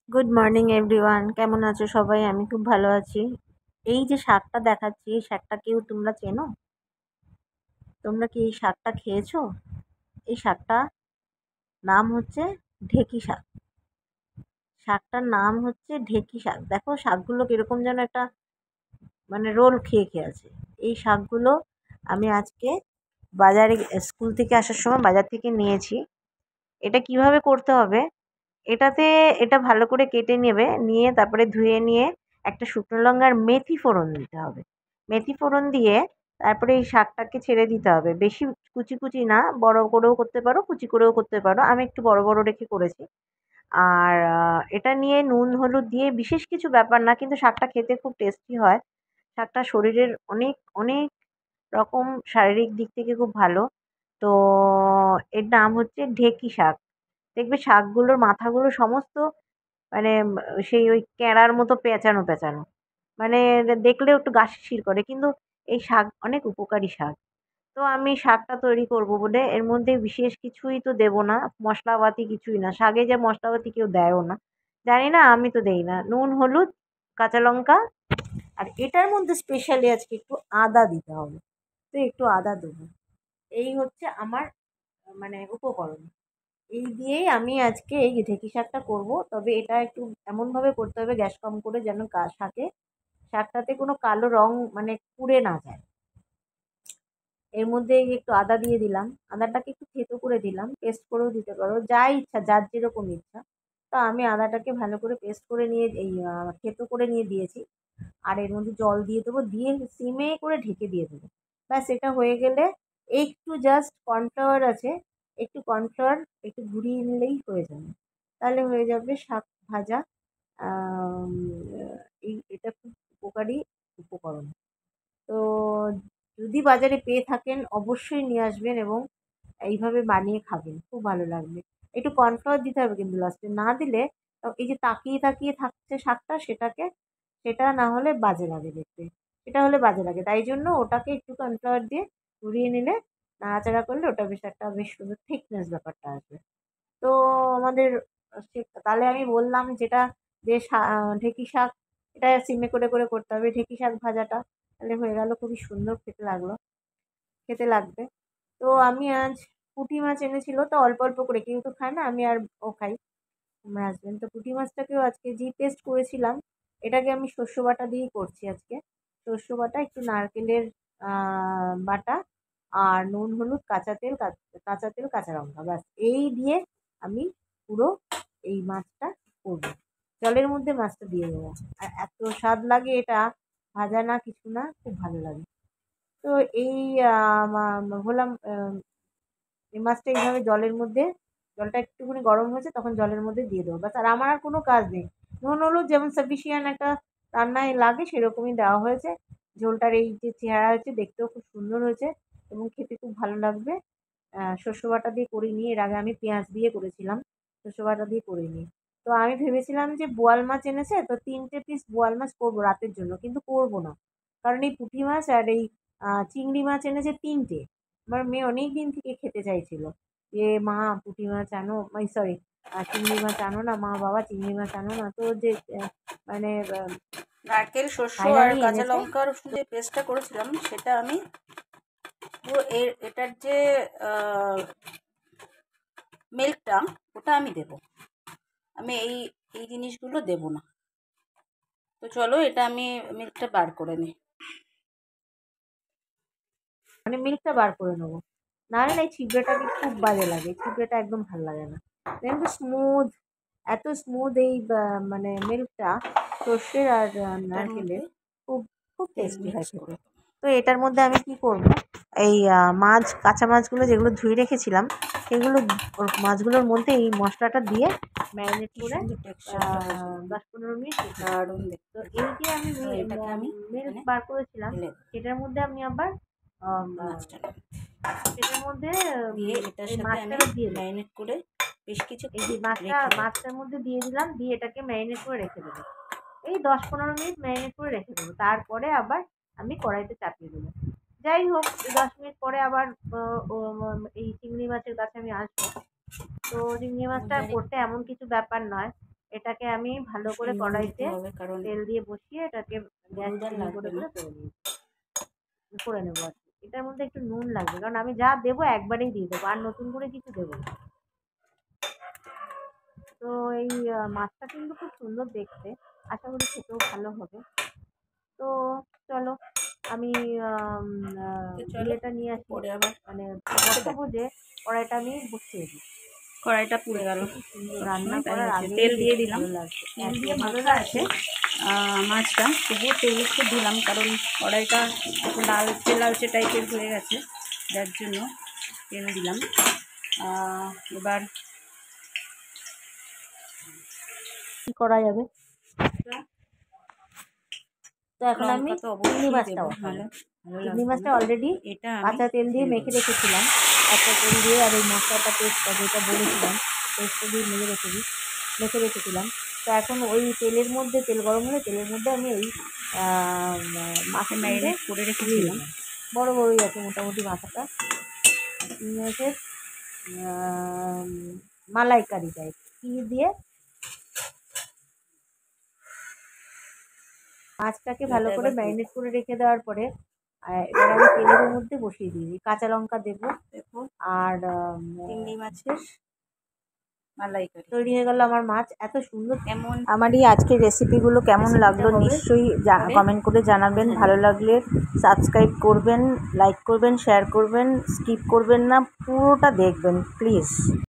Good morning everyone, কেমন আছো সবাই? আমি খুব ভালো আছি। এই যে শাকটা দেখাচ্ছি, এই শাকটা কেউ তোমরা চেনো? তোমরা কি এই শাকটা খেয়েছো? এই শাকটা নাম হচ্ছে ঢেঁকি শাক। শাকটার নাম হচ্ছে ঢেঁকি শাক। দেখো শাকগুলো কিরকম যেন একটা রোল খেয়ে খেয়ে আছে। এই শাকগুলো আমি আজকে বাজারে স্কুল থেকে আসার সময় বাজার থেকে নিয়েছি। এটা কিভাবে করতে হবে, এটাতে এটা ভালো করে কেটে নেবে, নিয়ে তারপরে ধুয়ে নিয়ে একটা শুকনো লঙ্কার মেথি ফোড়ন দিতে হবে। মেথি ফোড়ন দিয়ে তারপরে এই শাকটাকে ছেড়ে দিতে হবে। বেশি কুচি কুচি না, বড় করেও করতে পারো, কুচি করেও করতে পারো। আমি একটু বড় বড় রেখে করেছি। আর এটা নিয়ে নুন হলুদ দিয়ে, বিশেষ কিছু ব্যাপার না, কিন্তু শাকটা খেতে খুব টেস্টি হয়। শাকটা শরীরের অনেক অনেক রকম শারীরিক দিক থেকে খুব ভালো। তো এর নাম হচ্ছে ঢেঁকি শাক। দেখবে শাকগুলোর মাথাগুলো সমস্ত মানে সেই ওই ক্যাড়ার মতো পেঁচানো পেঁচানো, মানে দেখলেও একটু গা শিরশির করে, কিন্তু এই শাক অনেক উপকারী শাক। তো আমি শাকটা তৈরি করব বলে এর মধ্যে বিশেষ কিছুই তো দেব না, মশলাপাতি কিছুই না। শাকে যে মশলাপাতি কেউ দেয়ও না, জানি না, আমি তো দেই না। নুন হলুদ কাঁচা লঙ্কা, আর এটার মধ্যে স্পেশালি আজকে একটু আদা দিতে হবে। তো একটু আদা দেবো। এই হচ্ছে আমার উপকরণ। এই দিয়েই আমি আজকে এই ঢেঁকি শাকটা করব। তবে এটা একটু এমনভাবে করতে হবে, গ্যাস কম করে, যেন শাকটাতে কোনো কালো রং পুড়ে না যায়। এর মধ্যে এই একটু আদা দিয়ে দিলাম। আদাটাকে একটু থেতো করে দিলাম, পেস্ট করেও দিতে পারো, যা ইচ্ছা, যার যেরকম ইচ্ছা। তো আমি আদাটাকে ভালো করে পেস্ট করে নিয়ে থেতো করে নিয়ে দিয়েছি। আর এর মধ্যে জল দিয়ে দেবো, দিয়ে সিমে করে ঢেকে দিয়ে দেবো। ব্যাস, এটা হয়ে গেলে একটু জাস্ট কর্নফ্লাওয়ার আছে, একটু কর্নফ্লাওয়ার একটু ঘুরিয়ে নিলেই হয়ে যাবে। তাহলে হয়ে যাবে শাক ভাজা। আম, এটা খুব উপকারী উপকরণ। তো যদি বাজারে পেয়ে থাকেন অবশ্যই নিয়ে আসবেন এবং এইভাবে বানিয়ে খাবেন, খুব ভালো লাগবে। একটু কর্নফ্লাওয়ার দিতে হবে, কিন্তু লাস্টে না দিলে এই যে তাকিয়ে তাকিয়ে থাকছে শাকটা, সেটা না হলে বাজে লাগে দেখতে। সেটা হলে বাজে লাগে, তাই জন্য ওটাকে একটু কর্নফ্লাওয়ার দিয়ে ঘুরিয়ে নিলে, নাড়াচাড়া করলে ওটা বেশ সুন্দর থিকনেস ব্যাপারটা আসবে। তো আমাদের তাহলে আমি বললাম যেটা, যে ঢেঁকি শাক, এটা সিমে করে করে করতে হবে ঢেঁকি শাক ভাজাটা। তাহলে হয়ে গেল, খুবই সুন্দর খেতে লাগবে। তো আমি আজ পুঁটি মাছ এনেছিল, তো অল্প অল্প করে, কেউ তো খায় না, আমি আর ও খাই, আমার হাজবেন্ড। তো পুঁটি মাছটাকেও আজকে যে পেস্ট করেছিলাম, এটাকে আমি শস্য বাটা দিয়েই করছি আজকে। শস্য বাটা, একটু নারকেলের বাটা, আর নুন হলুদ কাঁচা তেল কাঁচা লঙ্কা, ব্যাস এই দিয়ে আমি পুরো এই মাছটা করবো। জলের মধ্যে মাছটা দিয়ে দেবো। আর এত স্বাদ লাগে এটা, ভাজা না কিছু না, খুব ভালো লাগে। তো এই হলাম এই মাছটা এইভাবে জলটা একটুখানি গরম হয়েছে, তখন জলের মধ্যে দিয়ে দেবো, ব্যাস। আর আমার আর কোনো কাজ নেই। নুন হলুদ যেমন সাফিসিয়েন্ট একটা রান্নায় লাগে, সেরকমই দেওয়া হয়েছে। ঝোলটার এই যে চেহারা হয়েছে, দেখতেও খুব সুন্দর হয়েছে এবং খেতে খুব ভালো লাগবে। শস্য বাটা দিয়ে করিনি, এর আগে আমি পেঁয়াজ দিয়ে করেছিলাম, শস্য বাটা দিয়ে করিনি। তো আমি ভেবেছিলাম যে বোয়াল মাছ এনেছে, তো 3টে পিস বোয়াল মাছ করবো রাতের জন্য, কিন্তু করবো না। কারণ এই পুঁটি মাছ আর এই চিংড়ি মাছ এনেছে 3টে। আমার মেয়ে অনেক দিন থেকে খেতে চাইছিল যে, মা পুঁটি মাছ আনো, সরি, চিংড়ি মাছ আনো না মা, বাবা চিংড়ি মাছ আনো না। তো যে মানে নারকেল শস্য আর ফাইনালি কাঁচা এনেছে। লঙ্কার যে পেস্টটা করেছিলাম সেটা আমি পুরো এটার যে মিল্কটা, ওটা আমি দেব। আমি এই এই জিনিসগুলো দেব না। তো চলো এটা আমি মিল্কটা বার করে নিই। মিল্কটা বার করে নেবো, নাহলে না এই ছিবড়েটাকে খুব বাজে লাগে, ছিবড়েটা একদম ভালো লাগে না। দেখেন তো স্মুথ, এত স্মুথ এই মিল্কটা, সর্ষের আর এটার মধ্যে নারকেলের, খুব খুব তেল টেস্টি হয় মিক্স খেতে। করে তো এটার মধ্যে আমি কি করব, এই কাঁচা মাছগুলো যেগুলো ধুয়ে রেখেছিলাম, সেগুলো মাছগুলোর মধ্যে এই মশলাটা দিয়ে ম্যারিনেট কি করে সুন্দর টেক্সচারটা হয়েছে, 10-15 মিনিট রেখে দেবো। দারুণ তো দেখতে। এই যে আমি তো এটাকে আমি মিল্ক এখানে বার করেছিলাম, ঢেলে দেবো সেটার মধ্যে আমি আবার আম, আহ, মাছটা সেটার মধ্যে দিয়ে এটার এই সাথে আমি মাছটাকে দিয়ে দেবো। ম্যারিনেট করে বেশ এই কিছুক্ষণ যে রেখে দেবো। মাছটার মধ্যে দিয়ে দিলাম, দিয়ে এটাকে ম্যারিনেট করে রেখে দেবো। এই 10-15 মিনিট ম্যারিনেট করে রেখে দেবো, তারপরে আবার আমি কড়াইতে চাপিয়ে দেবো। যাই হোক, এই 10 মিনিট পরে আবার এই চিংড়ি মাছের কাছে আমি আসবো। তো চিংড়ি মাছটা বুঝারি করতে এমন কিছু ব্যাপার নয়, এটাকে আমি ভালো করে নুন দিতে কড়াইতে হবে কারণ তেল দিয়ে বসিয়ে এটাকে গ্যাস হলুদ আর সিম লাগবে করে না। করে নেবো আর কি। এটার মধ্যে একটু নুন লাগবে, কারণ আমি যা দেবো একবারেই দিয়ে দেবো, আর নতুন করে কিছু দেবো না। তো এই মাছটা কিন্তু খুব সুন্দর দেখতে, আশা করি খেতেও ভালো হবে। তো চলো আমি তো চলো ইয়েটা নিয়ে আসি, পরে আবার মানে আসছে বসাবো যে কড়াইটা আমি বসিয়ে দিই। কড়াইটা পুড়ে গেল। দেখতে খুব সুন্দর, রান্না সবসময় তাই করার হচ্ছে। আগেই তেল দিয়ে দেখতে দিলাম, ভালো লাগছে, তেল এত দিয়ে ভালো ভাজা আছে লাগছে। মাছটা, তবুও তেল একটু দিলাম কারণ কড়াইটা একটু লালচে লালচে টাইপের হয়ে গেছে, যার জন্য তেল দিলাম। এবার কি করা যাবে, তো এখন আমি লঙ্কা তো চিংড়ি অবশ্যই মাছটা দেবো, বসাবো। নাহলে ভালো চিংড়ি লাগবে মাছটা না। অলরেডি এটা আমি কাঁচা তেল দিয়ে দিয়ে মেখে দেবো। রেখেছিলাম, কাঁচা তেল দিয়ে, আর ওই মশলাটা পেস্টটা যেটা বলেছিলাম পেস্টটা দিয়ে মেখে রেখেছিলাম। তো এখন ওই তেলের মধ্যে, তেল গরম হলে তেলের মধ্যে আমি এই মাছ তিনটে ম্যারিনেট করে দিয়ে রেখেছিলাম। দিলাম। বড় বড়ই আছে মোটামুটি মাথাটা, চিংড়ি মাছের মালাইকারি টাইপ কি দিয়ে মাছটাকে ভালো এটা করে এবার করবো। ম্যারিনেট করে রেখে দেওয়ার পরে এবার আমি তেলের মধ্যে বসিয়ে দিই, কাঁচা লঙ্কা দেবো। দেখো আর চিংড়ি মাছের মালাইকারি তৈরি হয়ে গেল আমার মাছ, এত সুন্দর। কেমন আমার এই আজকের রেসিপিগুলো কেমন লাগলো হবে নিশ্চয়ই পরে কমেন্ট করে জানাবেন। বোঝা ভালো যাবে। লাগলে সাবস্ক্রাইব করবেন, লাইক করবেন, শেয়ার করবেন, স্কিপ করবেন না, পুরোটা দেখবেন প্লিজ।